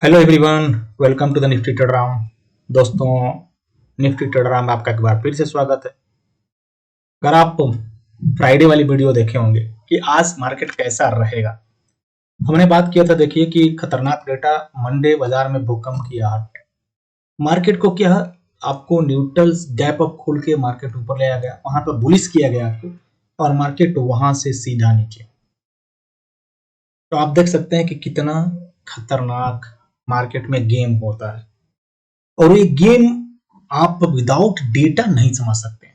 Hello everyone, welcome to the Nifty Traderam. दोस्तों, Nifty ट्रेडराम में आपका एक बार फिर से स्वागत है। अगर आप फ्राइडे वाली वीडियो देखे होंगे कि आज मार्केट कैसा रहेगा, हमने बात किया था। देखिए कि खतरनाक डेटा मंडे बाजार में भूकंप की आहट, मार्केट को क्या आपको न्यूट्रल गैप अप खोल के मार्केट ऊपर ले आया गया, वहां पर बुलिश किया गया आपको, और मार्केट वहां से सीधा नीचे। तो आप देख सकते हैं कि कितना खतरनाक मार्केट में गेम होता है, और ये गेम आप विदाउट डेटा नहीं समझ सकते।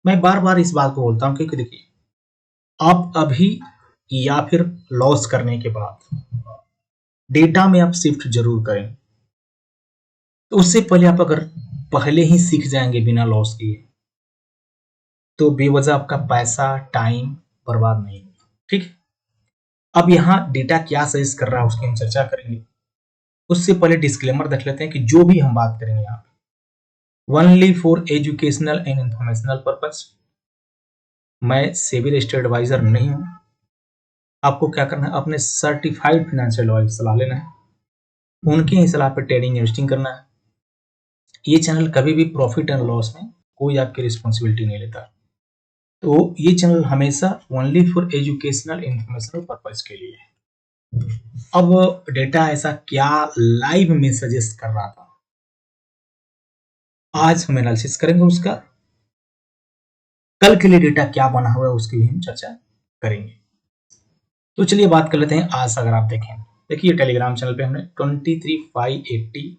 मैं बार बार इस बात को बोलता हूं क्योंकि देखिए, आप अभी या फिर लॉस करने के बाद डेटा में आप शिफ्ट जरूर करें। तो उससे पहले आप अगर पहले ही सीख जाएंगे बिना लॉस किए, तो बेवजह आपका पैसा टाइम बर्बाद नहीं होगा। ठीक है, अब यहाँ डेटा क्या सजेस्ट कर रहा है उसकी हम चर्चा करेंगे। उससे पहले डिस्क्लेमर देख लेते हैं कि जो भी हम बात करेंगे यहाँ पे only for educational and informational purpose. मैं सेबी रजिस्टर्ड एडवाइजर नहीं हूं। आपको क्या करना है, अपने सर्टिफाइड फाइनेंशियल एडवाइजर सलाह लेना है, उनकी ही सलाह पर ट्रेडिंग इन्वेस्टिंग करना है। ये चैनल कभी भी प्रॉफिट एंड लॉस में कोई आपकी रिस्पॉन्सिबिलिटी नहीं लेता। तो ये चैनल हमेशा only for educational informational purpose के लिए है। अब डेटा ऐसा क्या लाइव में सजेस्ट कर रहा था, आज हम एनालिसिस करेंगे उसका। कल के लिए डेटा क्या बना हुआ है उसकी भी हम चर्चा करेंगे। तो चलिए बात कर लेते हैं आज। अगर आप देखें, देखिए टेलीग्राम चैनल पे हमने 23,580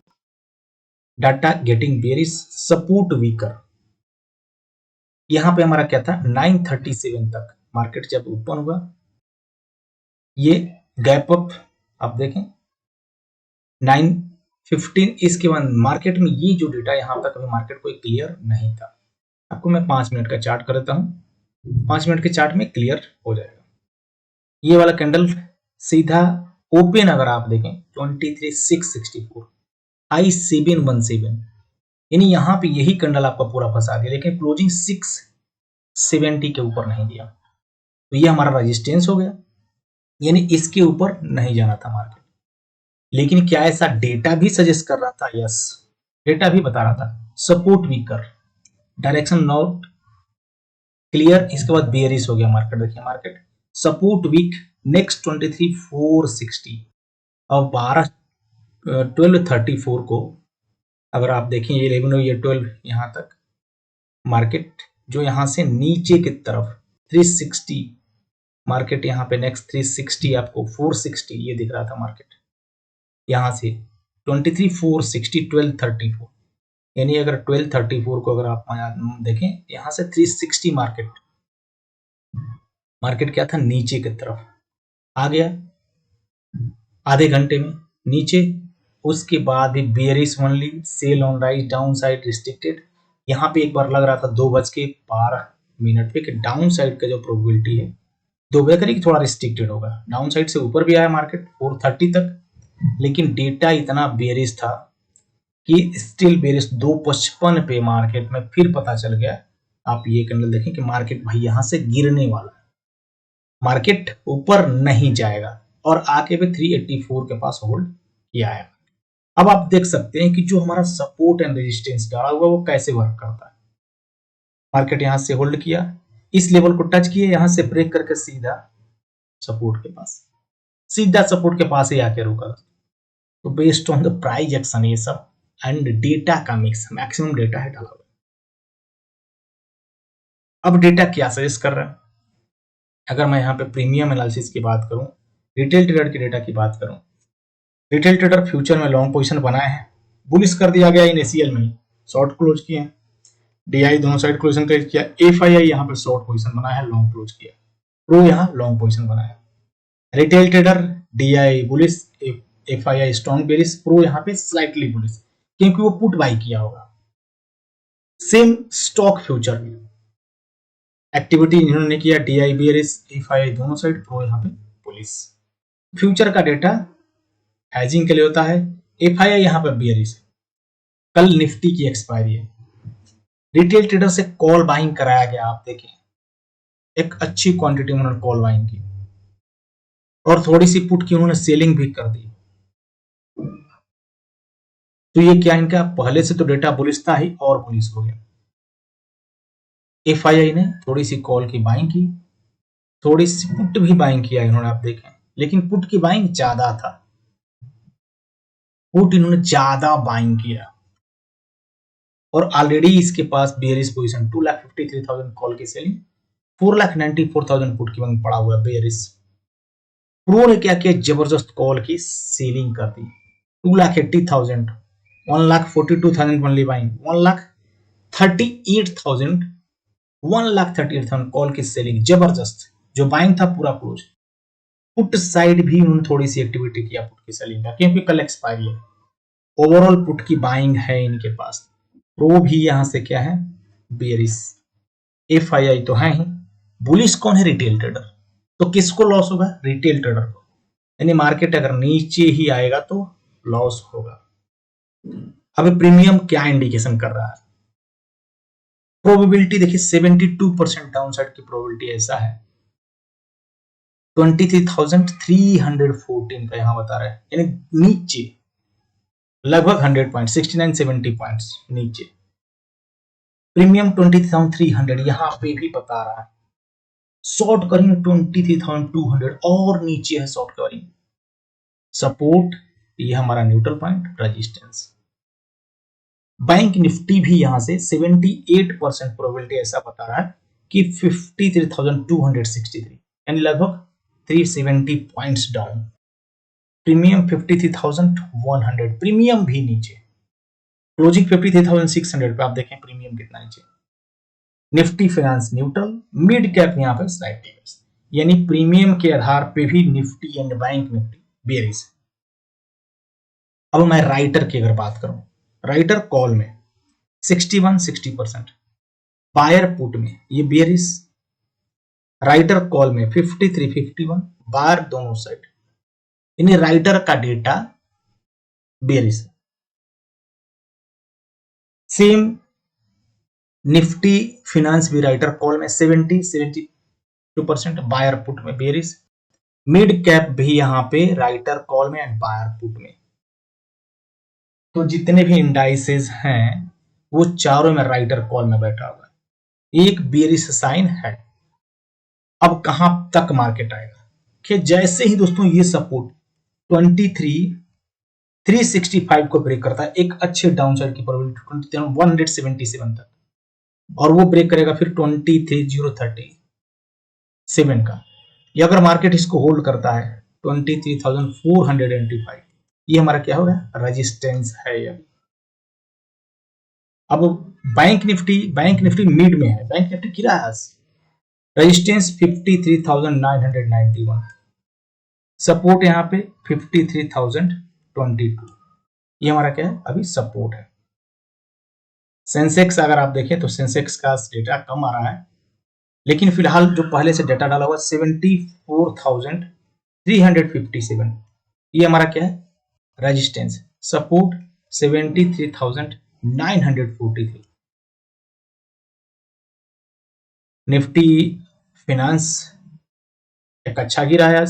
data getting bearish support weaker, यहां पे हमारा क्या था 937 तक मार्केट जब ओपन हुआ, ये गैप अप आप देखें 915। इसके बाद मार्केट में ये जो डेटा यहां तक अभी मार्केट को क्लियर नहीं था। आपको मैं 5 मिनट का चार्ट कर देता हूं, 5 मिनट के चार्ट में क्लियर हो जाएगा। ये वाला कैंडल सीधा ओपन अगर आप देखें 23,664 आई 717, यानी यहां पे यही कैंडल आपका पूरा फंसा दिया, लेकिन क्लोजिंग 670 के ऊपर नहीं दिया। तो ये हमारा रेजिस्टेंस हो गया, यानी इसके ऊपर नहीं जाना था मार्केट। लेकिन क्या ऐसा डेटा भी सजेस्ट कर रहा था? यस, डेटा भी बता रहा था support weaker, direction not clear. इसके बाद बेयरिश हो गया मार्केट। देखिए मार्केट सपोर्ट वीक, नेक्स्ट 23,460 और 1234 को अगर आप देखें, ये 11 और ये 12 यहां तक मार्केट जो यहां से नीचे की तरफ 360, मार्केट यहां पे नेक्स्ट 360 आपको 460 ये दिख रहा था मार्केट यहां से 23,460 1234, यानी अगर 1234 को अगर आप देखें यहां से 360 मार्केट क्या था नीचे की तरफ आ गया आधे घंटे में नीचे। उसके बाद भी bearish only, sell on rise, down side restricted. यहां पे एक बार लग रहा था 2:12 पे कि डाउन साइड का जो प्रोबेबिलिटी है 2 बजे करीब थोड़ा रिस्ट्रिक्टेड होगा। डाउन साइड से ऊपर भी आया मार्केट 430 तक, लेकिन डेटा इतना बेयरिश था कि स्टिल बेयरिश 255 पे मार्केट में फिर पता चल गया। आप ये कैंडल देखें कि मार्केट भाई यहां से गिरने वाला है, मार्केट ऊपर नहीं जाएगा, और आके भी 384 के पास होल्ड किया है। अब आप देख सकते हैं कि जो हमारा सपोर्ट एंड रेजिस्टेंस डाला हुआ वो कैसे वर्क करता है। मार्केट यहां से होल्ड किया, इस लेवल को टच किए, यहां से ब्रेक करके सीधा सपोर्ट के पास, सीधा सपोर्ट के पास ही आके रुका। तो based on the price action ये सब एंड डेटा का मिक्स, मैक्सिमम डेटा है डाला हुआ। अब डेटा क्या सजेस्ट कर रहा है? अगर मैं यहाँ पे प्रीमियम एनालिसिस की बात करूं, रिटेल ट्रेडर की डेटा की बात करूं, रिटेल ट्रेडर फ्यूचर में लॉन्ग पोजीशन बनाए हैं, बुलिश कर दिया गया इन एसीएल में, शॉर्ट क्लोज किए, डीआई दोनों साइड क्लोजन ट्रेड किया, एफआईआई यहाँ पे शॉर्ट पोजीशन बनाया है, लॉन्ग क्लोज किया, प्रो यहाँ लॉन्ग पोजीशन बनाया। Retail trader DI bullish, FII strong bearish, pro यहाँ पे स्लाइटली बुलिश क्योंकि वो पुट बाई किया होगा। सेम स्टॉक फ्यूचर में एक्टिविटी इन्होंने किया, डीआई बेरिश, एफआईआई दोनों साइड, प्रो यहाँ पे बुलिश। फ्यूचर का डेटा हैजिंग के लिए होता है, एफआईआई यहाँ पर बेरिश, कल निफ्टी की एक्सपायरी है, रिटेल ट्रेडर से कॉल बाइंग कराया गया। आप देखें एक अच्छी क्वांटिटी में उन्होंने कॉल बाइंग की और थोड़ी सी पुट की उन्होंने सेलिंग भी कर दी। तो ये क्या इनका पहले से तो डेटा बुलिश था ही और बुलिश हो गया। एफआईआई ने थोड़ी सी कॉल की बाइंग की, थोड़ी सी पुट भी बाइंग किया इन्होंने, आप देखें, लेकिन पुट की बाइंग ज्यादा था, पुट इन्होंने ज्यादा बाइंग किया और ऑलरेडी इसके पास बेयरिश पोजीशन 2,53,000 कॉल की सेलिंग, 4,94,000 पुट की बाइंग पड़ा हुआ है बेयरिश। प्रो ने क्या किया, जबरदस्त कॉल की सेलिंग कर दी, 2,80,000, 1,42,000 ओनली बाइंग, 1,38,000, 1,38,000 कॉल की सेलिंग, जबरदस्त। जो बाइंग था पूरा क्लोज। पुट साइड भी उन्होंने थोड़ी सी एक्टिविटी किया पुट की सेलिंग का, क्योंकि कल एक्सपायरी है। ओवरऑल पुट की बाइंग है इनके पास। प्रो भी यहां से क्या है, बेरिस। एफआईआई तो है ही, बुलिश कौन है, रिटेल ट्रेडर। तो किसको लॉस होगा, रिटेल ट्रेडर को, यानी मार्केट अगर नीचे ही आएगा तो लॉस होगा। अब प्रीमियम क्या इंडिकेशन कर रहा है, प्रोबेबिलिटी देखिए 72% डाउनसाइड की प्रोबेबिलिटी ऐसा है, 23,314 का यहां बता रहा है, यानी नीचे लगभग 100 पॉइंट, 69-70 पॉइंट्स नीचे। प्रीमियम 23,300 यहां पे भी बता रहा है। शॉर्ट कवरिंग 23,200 और नीचे है शॉर्ट कवरिंग। सपोर्ट ये हमारा neutral point, resistance. Bank Nifty भी यहां से 78% प्रोबेबिलिटी ऐसा बता रहा है कि 53,263, यानी लगभग 370 पॉइंट्स डाउन। प्रीमियम 53,100, प्रीमियम भी नीचे। क्लोजिंग 53,600 पे, आप देखें प्रीमियम कितना नीचे। Nifty finance neutral, mid cap यहां पे स्लाइटली बेयरिश, यानी प्रीमियम के आधार पे भी Nifty and bank Nifty bearish. अब मैं राइटर की अगर बात करूं, राइटर कॉल में 61-60%, बायर पुट में ये बेयरिश, राइटर कॉल में 53-51, बायर दोनों साइड, यानी राइटर का data bearish. Same Nifty finance भी राइटर कॉल में 70-72%, बायर पुट में बेयरिश। मिड कैप भी यहां पे राइटर कॉल में एंड बायर पुट में। तो जितने भी इंडाइसेस हैं वो चारों में राइटर कॉल में बैठा हुआ है, एक बेयरिश साइन है। अब कहां तक मार्केट आएगा, कि जैसे ही दोस्तों ये सपोर्ट 23,365 को ब्रेक करता है, एक अच्छे डाउनसाइड की प्रोबेबिलिटी 177 तक, और वो ब्रेक करेगा फिर 23,037 का। ये अगर मार्केट इसको होल्ड करता है 23,485, ये हमारा क्या होगा, रेजिस्टेंस है ये। अब बैंक निफ्टी मिड में है, बैंक निफ्टी गिरा है, रेजिस्टेंस 53,991, सपोर्ट यहां पे 53,022, ये हमारा क्या है, अभी सपोर्ट है। सेंसेक्स अगर आप देखें तो सेंसेक्स का डेटा कम आ रहा है, लेकिन फिलहाल जो पहले से डेटा डाला हुआ 74,357, ये हमारा क्या है, रेजिस्टेंस। सपोर्ट 73,943। निफ्टी फिनांस एक अच्छा गिरा है,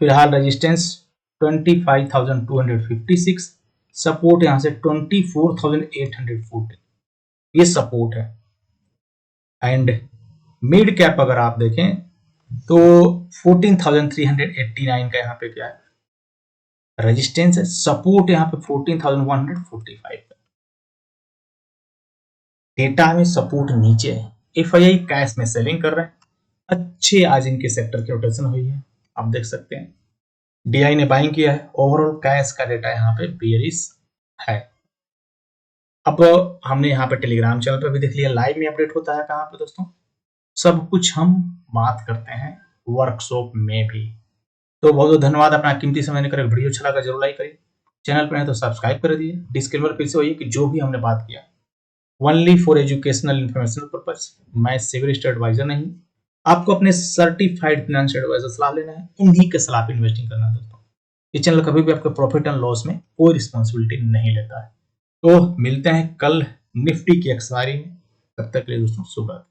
फिलहाल रेजिस्टेंस 25,256, सपोर्ट यहां से 24,840, ये सपोर्ट है। एंड मिड कैप अगर आप देखें तो 14,389 का यहां पे क्या है, रेजिस्टेंस है। सपोर्ट यहां पे 14,145 का। डेटा में सपोर्ट नीचे है। एफआईआई कैश में सेलिंग कर रहे हैं, अच्छे आज इनके सेक्टर की रोटेशन हुई है, आप देख सकते हैं। डीआई ने बाइंग किया है, ओवरऑल कैश का डेटा यहाँ पे बेयरिश है। अब हमने यहाँ पे टेलीग्राम चैनल पे भी देख लिया, लाइव में अपडेट होता है कहाँ पे दोस्तों, सब कुछ हम बात करते हैं वर्कशॉप में भी। तो बहुत बहुत धन्यवाद अपना कीमती समय निकाल। वीडियो अच्छा लगा जरूर लाइक करिए, चैनल पर है तो सब्सक्राइब कर दिए। डिस्क्लेमर फिर से वही कि जो भी हमने बात किया only for educational informational purpose, मैं सिविल स्टेट एडवाइजर नहीं। आपको अपने सर्टिफाइड फाइनेंशियल एडवाइजर सलाह लेना है, उन्हीं के सलाह पे इन्वेस्टिंग करना है दोस्तों। ये चैनल कभी भी आपके प्रॉफिट एंड लॉस में कोई रिस्पॉन्सिबिलिटी नहीं लेता है। तो मिलते हैं कल निफ्टी की एक्सपायरी में, तब तक के लिए दोस्तों शुभ रात्रि।